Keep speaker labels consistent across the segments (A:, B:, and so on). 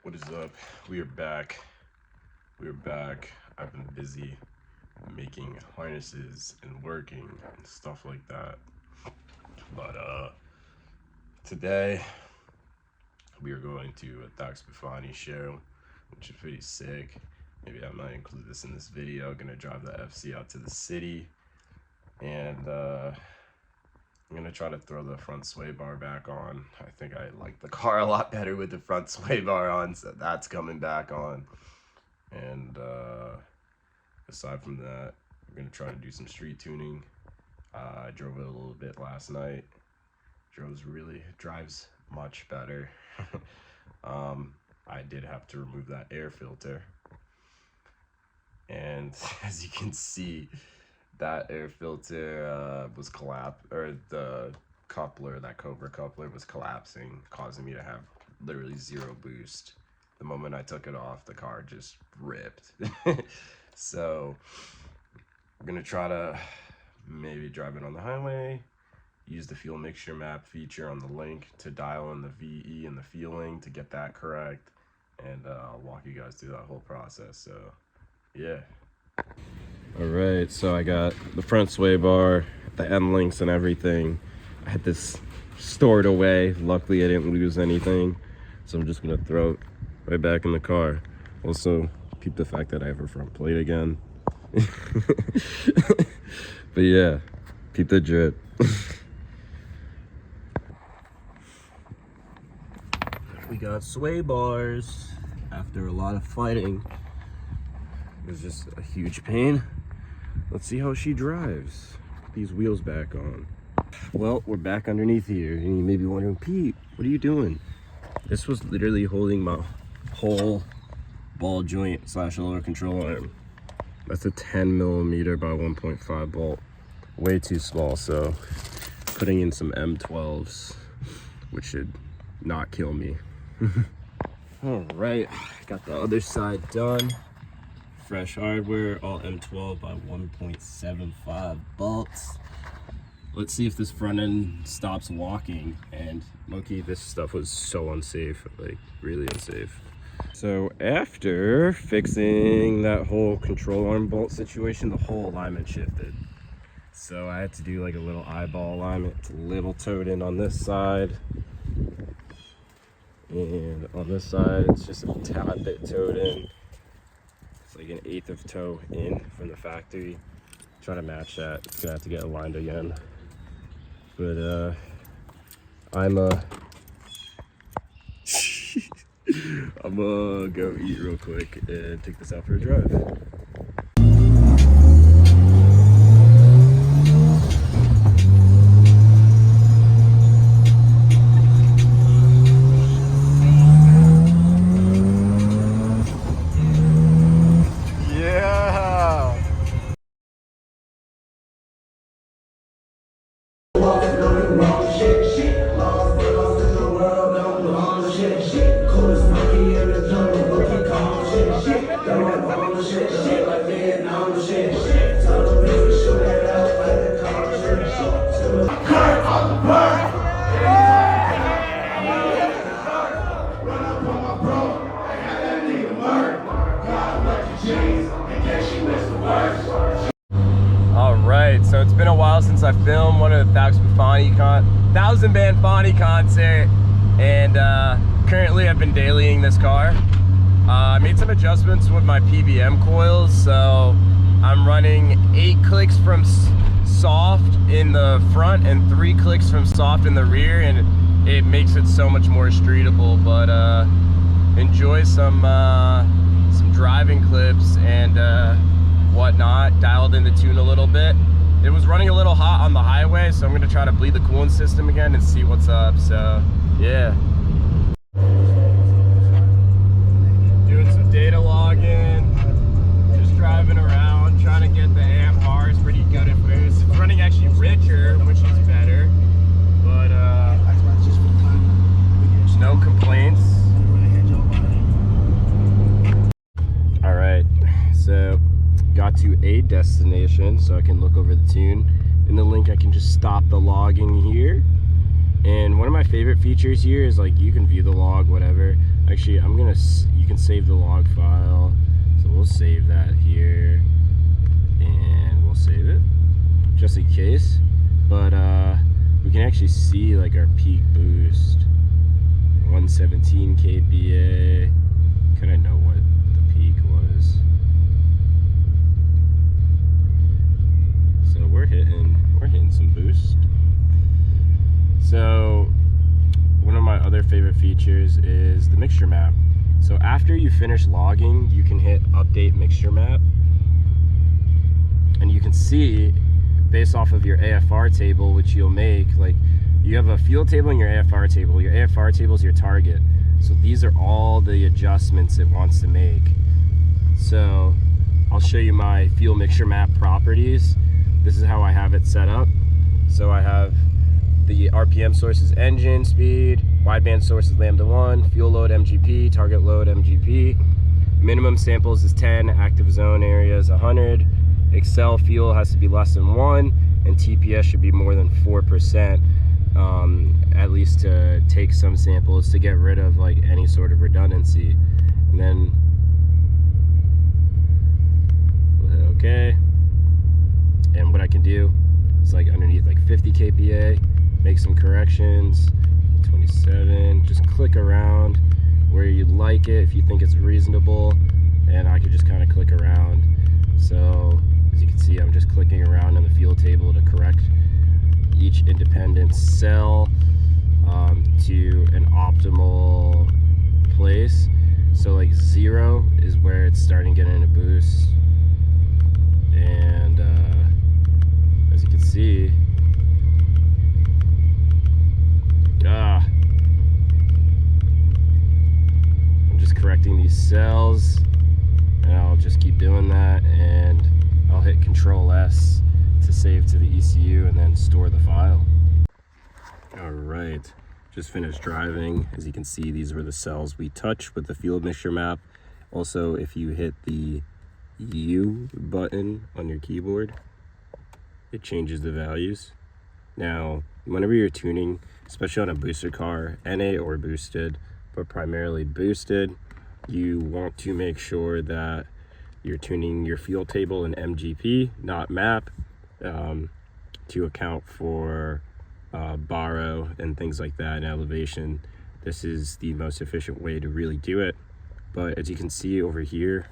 A: What is up? We are back. I've been busy making harnesses and working and stuff like that. But today we are going to a Dax Buffani show, which is pretty sick. Maybe I might include this in this video. I'm gonna drive the FC out to the city, and I'm gonna try to throw the front sway bar back on. I think I like the car a lot better with the front sway bar on, so that's coming back on. And aside from that, we're gonna try to do some street tuning. I drove it a little bit last night. Drives much better. I did have to remove that air filter, and as you can see, that air filter was the coupler, that Cobra coupler was collapsing, causing me to have literally zero boost. The moment I took it off, the car just ripped. So we're gonna try to maybe drive it on the highway, use the fuel mixture map feature on the link to dial in the VE and the fueling to get that correct, and I'll walk you guys through that whole process. So yeah. Alright, so I got the front sway bar, the end links and everything. I had this stored away. Luckily I didn't lose anything, so I'm just gonna throw it right back in the car. Also, keep the fact that I have a front plate again. But yeah, keep the drip. We got sway bars. After a lot of fighting, it was just a huge pain. Let's see how she drives. Put these wheels back on. Well, we're back underneath here, and you may be wondering, Pete, what are you doing? This was literally holding my whole ball joint / lower control arm. That's a 10mm by 1.5 bolt. Way too small, so putting in some M12s, which should not kill me. All right, got the other side done. Fresh hardware, all M12 by 1.75 bolts. Let's see if this front end stops walking. And low-key, this stuff was so unsafe, like really unsafe. So after fixing that whole control arm bolt situation, the whole alignment shifted. So I had to do like a little eyeball alignment. It's a little towed in on this side, and on this side it's just a tad bit towed in. It's like 1/8 of toe in from the factory. Try to match that. It's gonna have to get aligned again. But I'm gonna go eat real quick and take this out for a drive. Alright, so it's been a while since I filmed one of the 1000 band Fani concert, and currently I've been dailying this car. I made some adjustments with my PBM coils, so I'm running 8 clicks from soft in the front and 3 clicks from soft in the rear, and it makes it so much more streetable. But enjoy some driving clips and whatnot. Dialed in the tune a little bit. It was running a little hot on the highway, so I'm gonna try to bleed the coolant system again and see what's up. So yeah, doing some data logging, just driving around, trying to get the amp bars pretty good at boost. It's running actually richer, which is better, but no complaints. All right, so got to a destination, so I can look over the tune. In the link I can just stop the logging here, and one of my favorite features here is like you can view the log, whatever. I actually, you can save the log file. So we'll save that here. And we'll save it just in case. But we can actually see like our peak boost. 117 kPa. Kind of know what the peak was. So we're hitting some boost. So one of my other favorite features is the mixture map. So after you finish logging, you can hit update mixture map, and you can see based off of your AFR table, which you'll make, like you have a field table and your AFR table. Your AFR table is your target. So these are all the adjustments it wants to make. So I'll show you my fuel mixture map properties. This is how I have it set up. So I have the RPM source is engine speed, wideband source is lambda 1, fuel load MGP, target load MGP, minimum samples is 10, active zone area is 100, Excel fuel has to be less than 1, and TPS should be more than 4%, at least to take some samples to get rid of like any sort of redundancy. And then we'll hit OK. And what I can do is like underneath like 50 kPa, make some corrections, 27, just click around where you'd like it if you think it's reasonable, and I could just kind of click around. So as you can see, I'm just clicking around in the field table to correct each independent cell to an optimal place. So like 0 is where it's starting getting a boost, and as you can see, I'm just correcting these cells, and I'll just keep doing that, and I'll hit Control S to save to the ECU and then store the file. All right, just finished driving. As you can see, these were the cells we touched with the fuel mixture map. Also, if you hit the U button on your keyboard, it changes the values. Now, whenever you're tuning, especially on a booster car, NA or boosted, but primarily boosted, you want to make sure that you're tuning your fuel table in MGP, not map, to account for baro and things like that and elevation. This is the most efficient way to really do it. But as you can see over here,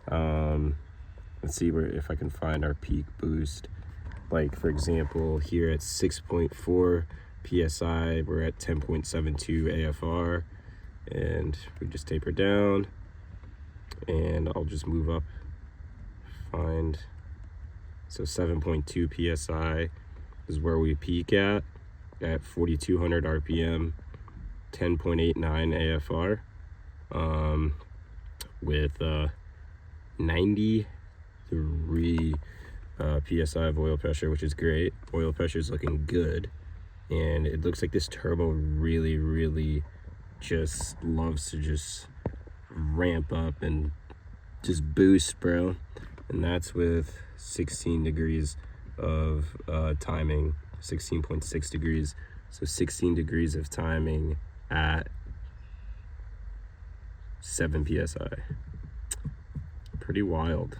A: let's see if I can find our peak boost. Like for example, here at 6.4 PSI, we're at 10.72 AFR, and we just taper down, and I'll just move up, so 7.2 PSI is where we peak at 4,200 RPM, 10.89 AFR, with 93 PSI of oil pressure, which is great. Oil pressure is looking good, and it looks like this turbo really just loves to just ramp up and just boost, bro. And that's with 16 degrees of timing, 16.6 degrees. So 16 degrees of timing at 7 PSI. Pretty wild.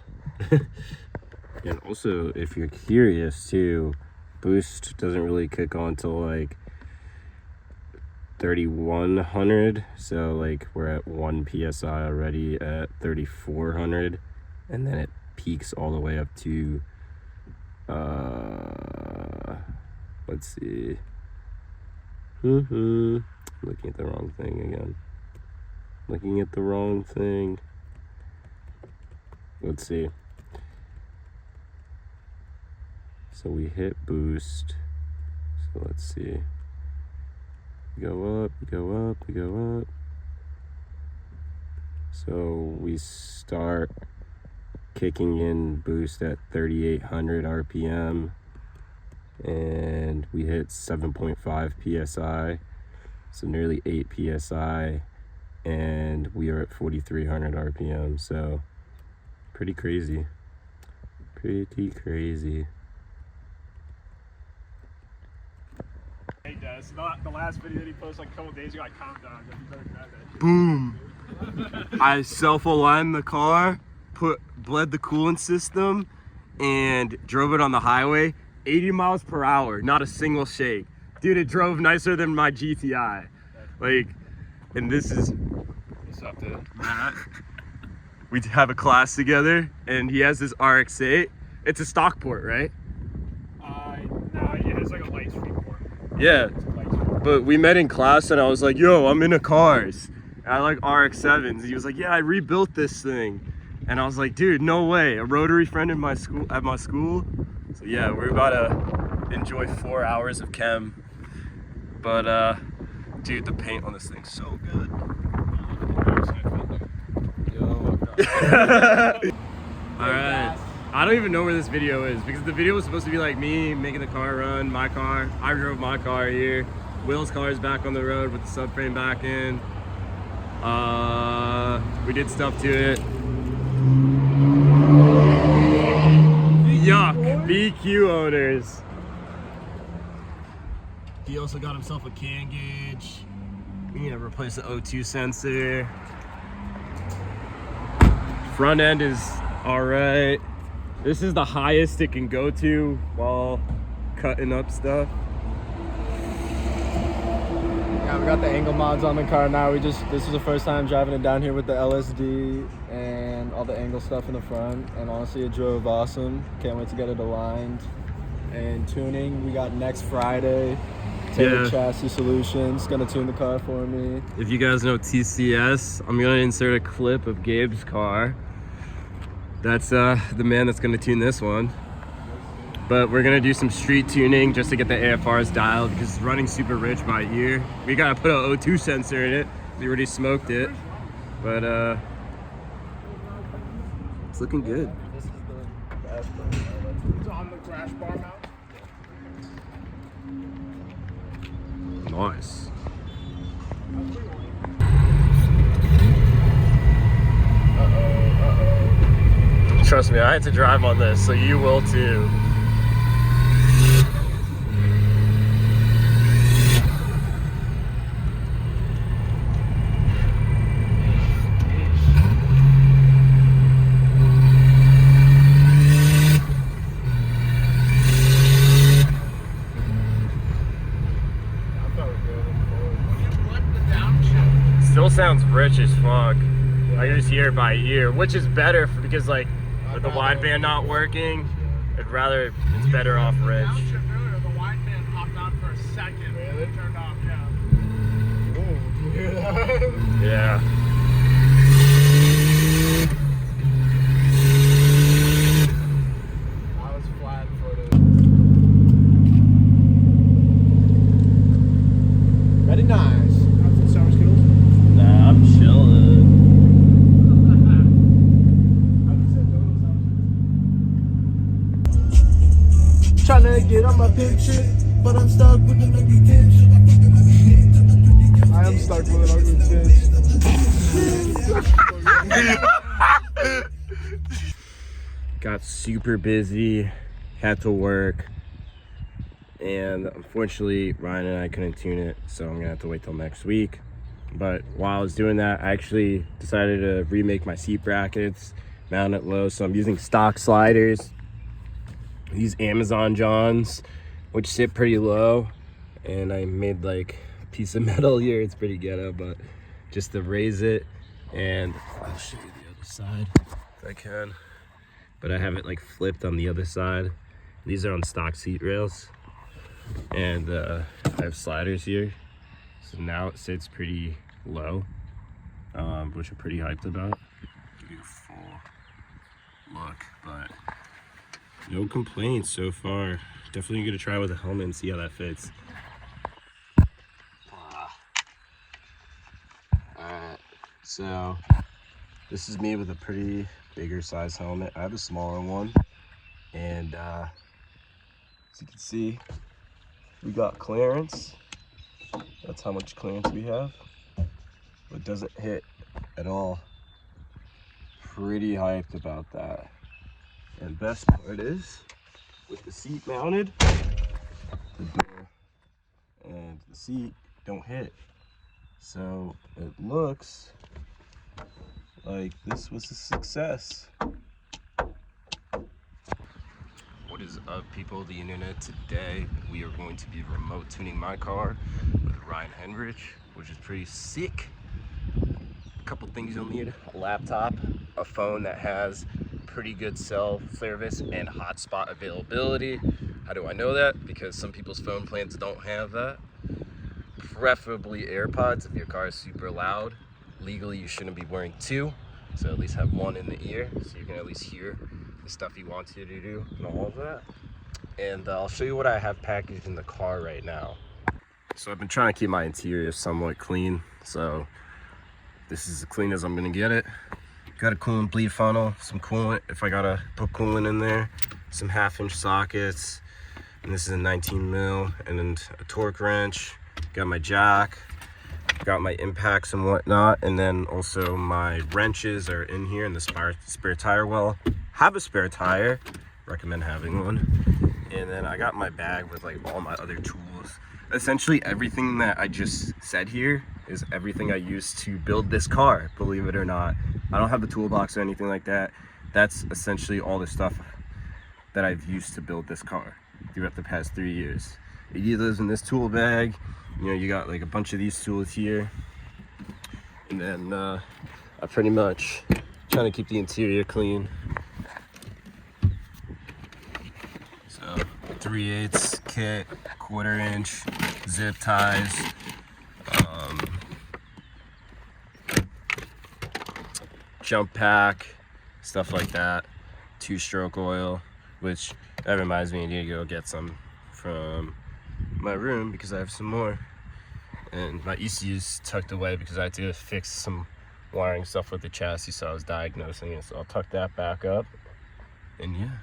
A: And also, if you're curious too, boost doesn't really kick on till like 3,100. So like we're at 1 PSI already at 3,400, and then it peaks all the way up to let's see, looking at the wrong thing again, let's see. So we hit boost, so let's see, go up, go up, go up. So we start kicking in boost at 3,800 RPM, and we hit 7.5 PSI, so nearly 8 PSI, and we are at 4,300 RPM, so pretty crazy.
B: Hey, Des, the last video that he posted like a couple days ago, I commented on it. You better grab it.
C: Boom.
A: I self-aligned the car, bled the coolant system, and drove it on the highway. 80 miles per hour, not a single shake. Dude, it drove nicer than my GTI. Like, and this is... What's up, dude? Matt. We have a class together, and he has this RX7. It's a stock port, right?
B: No, yeah, it's like a light street port.
A: Yeah, but we met in class, and I was like, yo, I'm into cars. And I like RX7s. He was like, yeah, I rebuilt this thing. And I was like, dude, no way. A rotary friend in my school, at my school. So yeah, we're about to enjoy 4 hours of chem. But dude, the paint on this thing's so good. Alright, I don't even know where this video is because the video was supposed to be like me making the car run, my car. I drove my car here. Will's car is back on the road with the subframe back in. We did stuff to it. Yuck, BQ owners. He also got himself a can gauge. We need to replace the O2 sensor. Front end is all right. This is the highest it can go to while cutting up stuff.
C: Yeah, we got the angle mods on the car now. This is the first time driving it down here with the LSD and all the angle stuff in the front. And honestly, it drove awesome. Can't wait to get it aligned. And tuning, we got next Friday. Tailored Chassis Solutions, gonna tune the car for me.
A: If you guys know TCS, I'm gonna insert a clip of Gabe's car. That's the man that's gonna tune this one. But we're gonna do some street tuning just to get the AFRs dialed because it's running super rich by ear. We gotta put an O2 sensor in it. We already smoked it, but it's looking good.
C: This is the best one.
B: It's on the crash bar mount.
A: Nice. Trust me, I had to drive on this, so you will too. Still sounds rich as fuck. I can just hear it by ear, which is better because like with the wideband not working, it's better off rich.
B: Downshift earlier, the wideband popped on for a second. Really? It turned off, yeah.
C: Ooh, you hear that?
A: Yeah.
C: I was flat-footed. Very nice.
B: Got some sour skills.
A: Nah, I'm chilling.
C: Tryna get on my picture, but I'm stuck with an ugly bitch. I am stuck with an ugly bitch.
A: Got super busy, had to work, and unfortunately Ryan and I couldn't tune it, so I'm gonna have to wait till next week. But while I was doing that, I actually decided to remake my seat brackets, mount it low, so I'm using stock sliders. These Amazon Johns, which sit pretty low, and I made like a piece of metal here. It's pretty ghetto, but just to raise it, and I'll show you the other side if I can. But I have it like flipped on the other side. These are on stock seat rails, and I have sliders here, so now it sits pretty low, which I'm pretty hyped about. Give you a full look, but no complaints so far. Definitely gonna try with a helmet and see how that fits. Alright, so this is me with a pretty bigger size helmet. I have a smaller one, and as you can see, we got clearance. That's how much clearance we have. But it doesn't hit at all. Pretty hyped about that. And best part is, with the seat mounted, the door and the seat don't hit. So it looks like this was a success. What is up, people of the internet? Today we are going to be remote tuning my car with Ryan Heinrich, which is pretty sick. A couple things you'll need: a laptop, a phone that has pretty good cell service and hotspot availability. How do I know that? Because some people's phone plans don't have that. Preferably AirPods if your car is super loud. Legally, you shouldn't be wearing two, so at least have one in the ear so you can at least hear the stuff he wants you to do and all of that. And I'll show you what I have packaged in the car right now. So I've been trying to keep my interior somewhat clean, so this is as clean as I'm gonna get it. Got a coolant bleed funnel, some coolant if I gotta put coolant in there, some 1/2-inch sockets, and this is a 19 mil, and then a torque wrench. Got my jack, got my impacts and whatnot, and then also my wrenches are in here, and the spare tire well. Have a spare tire, recommend having one. And then I got my bag with like all my other tools. Essentially everything that I just said here is everything I used to build this car, believe it or not. I don't have the toolbox or anything like that. That's essentially all the stuff that I've used to build this car throughout the past 3 years. It either lives in this tool bag, you know, you got like a bunch of these tools here, and then I pretty much trying to keep the interior clean. So 3/8 kit, 1/4 inch zip ties, jump pack, stuff like that, 2-stroke oil, which that reminds me I need to go get some from my room because I have some more. And my ECU's tucked away because I had to fix some wiring stuff with the chassis, so I was diagnosing it, so I'll tuck that back up. And yeah.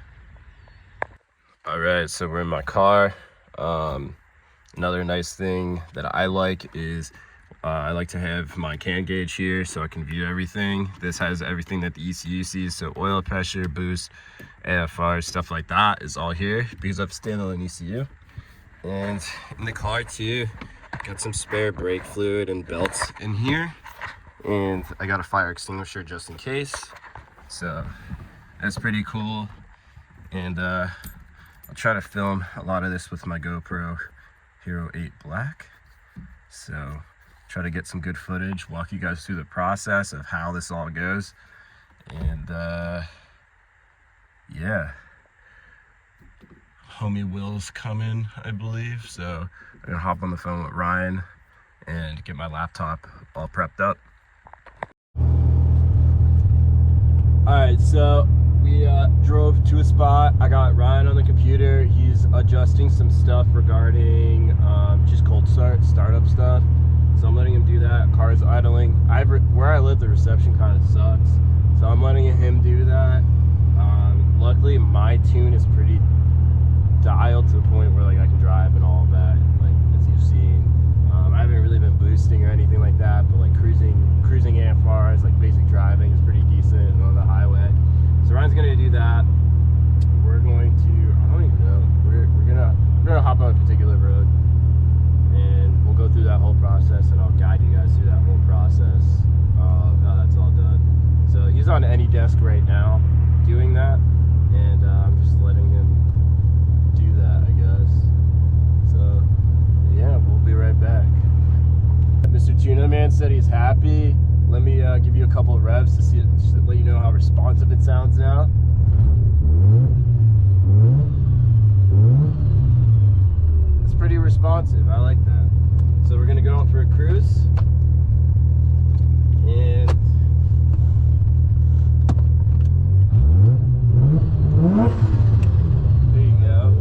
A: All right, so we're in my car. Another nice thing that I like is I like to have my CAN gauge here so I can view everything. This has everything that the ECU sees, so oil pressure, boost, AFR, stuff like that is all here because I've standalone ECU. And in the car too, got some spare brake fluid and belts in here, and I got a fire extinguisher just in case, so that's pretty cool. And I'll try to film a lot of this with my GoPro Hero 8 Black, so try to get some good footage, walk you guys through the process of how this all goes. And yeah, homie Will's coming, I believe, so I'm gonna hop on the phone with Ryan and get my laptop all prepped up. All right, so we drove to a spot. I got Ryan on the computer. He's adjusting some stuff regarding just cold startup stuff. So I'm letting him do that. Car's idling. Where I live, the reception kind of sucks, so I'm letting him do that. Luckily, my tune is pretty dialed to the point where like I can drive and all of that, like as you've seen. I haven't really been boosting or anything like that, but like cruising AFRs, like basic driving is pretty decent on the highway. So Ryan's gonna do that. We're going to, I don't even know, we're gonna hop on a particular road and we'll go through that whole process, and I'll guide you guys through that whole process of how that's all done. So he's on any desk right now doing that, and I'm just letting him do that, I guess. So yeah, we'll be right back. Mr. Tuna Man said he's happy. Let me give you a couple of revs to see, just to let you know how responsive it sounds now. It's pretty responsive. I like that. So we're gonna go out for a cruise, and there you go.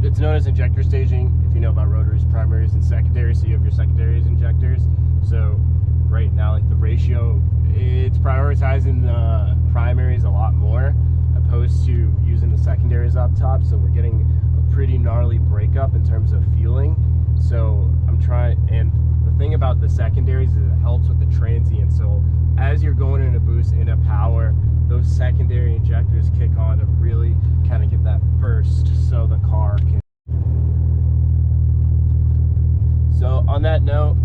A: It's known as injector staging, if you know about rotaries, primaries, and secondaries. So you have your secondaries, injectors. So right now, like the ratio, it's prioritizing the primaries a lot more opposed to using the secondaries up top. So we're getting a pretty gnarly breakup in terms of fueling. So I'm trying, and the thing about the secondaries is it helps with the transient. So as you're going in a boost, in a power, those secondary injectors kick on to really kind of give that burst so the car can. So on that note,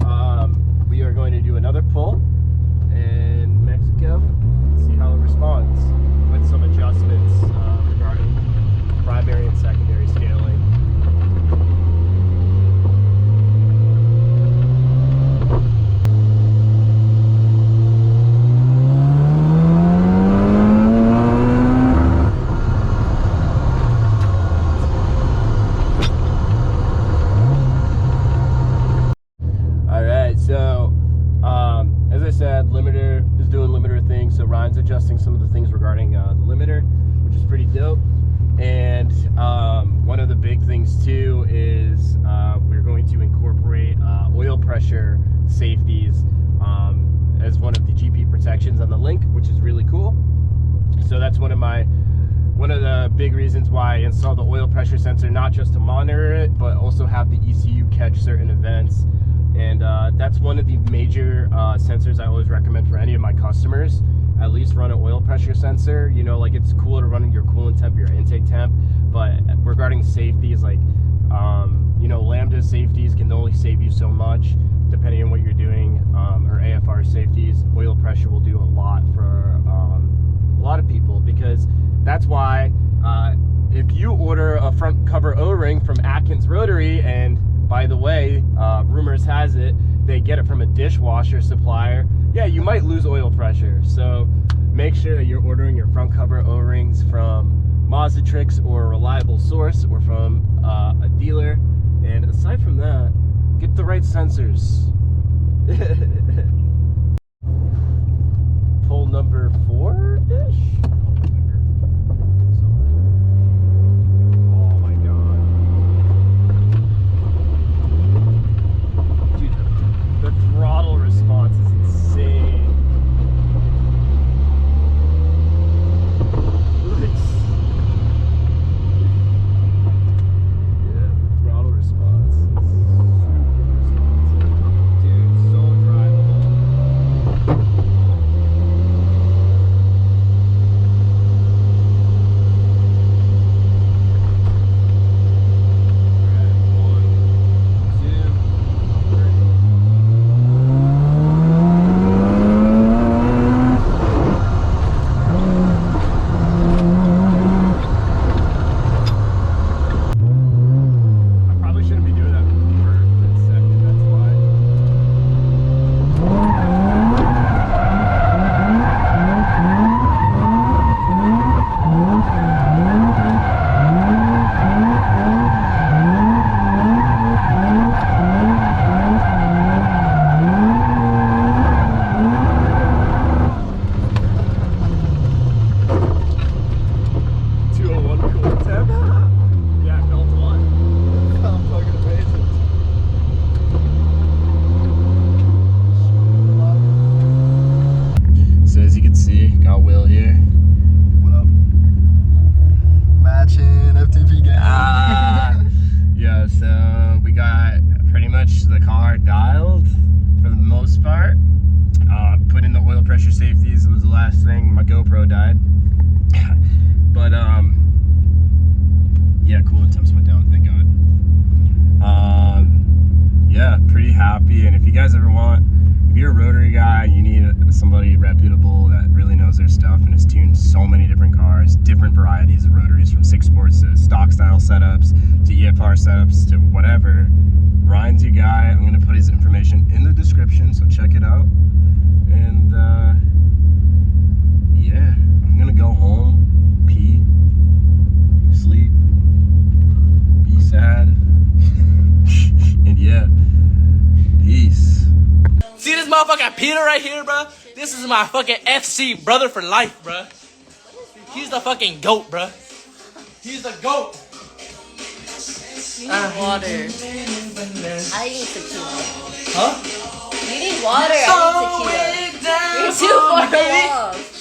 A: we are going to do another pull in Mexico and see how it responds with some adjustments regarding primary and secondary scaling. As I said, limiter is doing limiter things, so Ryan's adjusting some of the things regarding the limiter, which is pretty dope. And one of the big things too is we're going to incorporate oil pressure safeties as one of the GP protections on the Link, which is really cool. So that's one of the big reasons why I installed the oil pressure sensor, not just to monitor it, but also have the ECU catch certain events. And that's one of the major sensors I always recommend for any of my customers. At least run an oil pressure sensor. You know, like it's cool to run your coolant temp, your intake temp, but regarding safeties, like you know, Lambda safeties can only save you so much depending on what you're doing, or AFR safeties. Oil pressure will do a lot for a lot of people, because that's why if you order a front cover O-ring from Atkins Rotary, and by the way, rumors has it they get it from a dishwasher supplier, yeah, you might lose oil pressure. So make sure that you're ordering your front cover O-rings from Mazdatrix or a reliable source, or from a dealer. And aside from that, get the right sensors. Pull number 4-ish. Throttle response is insane. Yeah, the throttle response is super responsive. Dude, so drivable. Happy. And if you guys ever want, if you're a rotary guy, you need somebody reputable that really knows their stuff and has tuned so many different cars, different varieties of rotaries, from 6 sports to stock style setups to EFR setups to whatever, Ryan's your guy. I'm going to put his information in the description, so check it out. And yeah, I'm going to go home, pee, sleep, be sad, and yeah. Peace.
B: See this motherfucker Peter right here, bro? This is my fucking FC brother for life, bro. He's the fucking GOAT, bro. He's the GOAT.
D: You need water. I need tequila.
B: Huh?
D: You need water. I need tequila. You're too far along.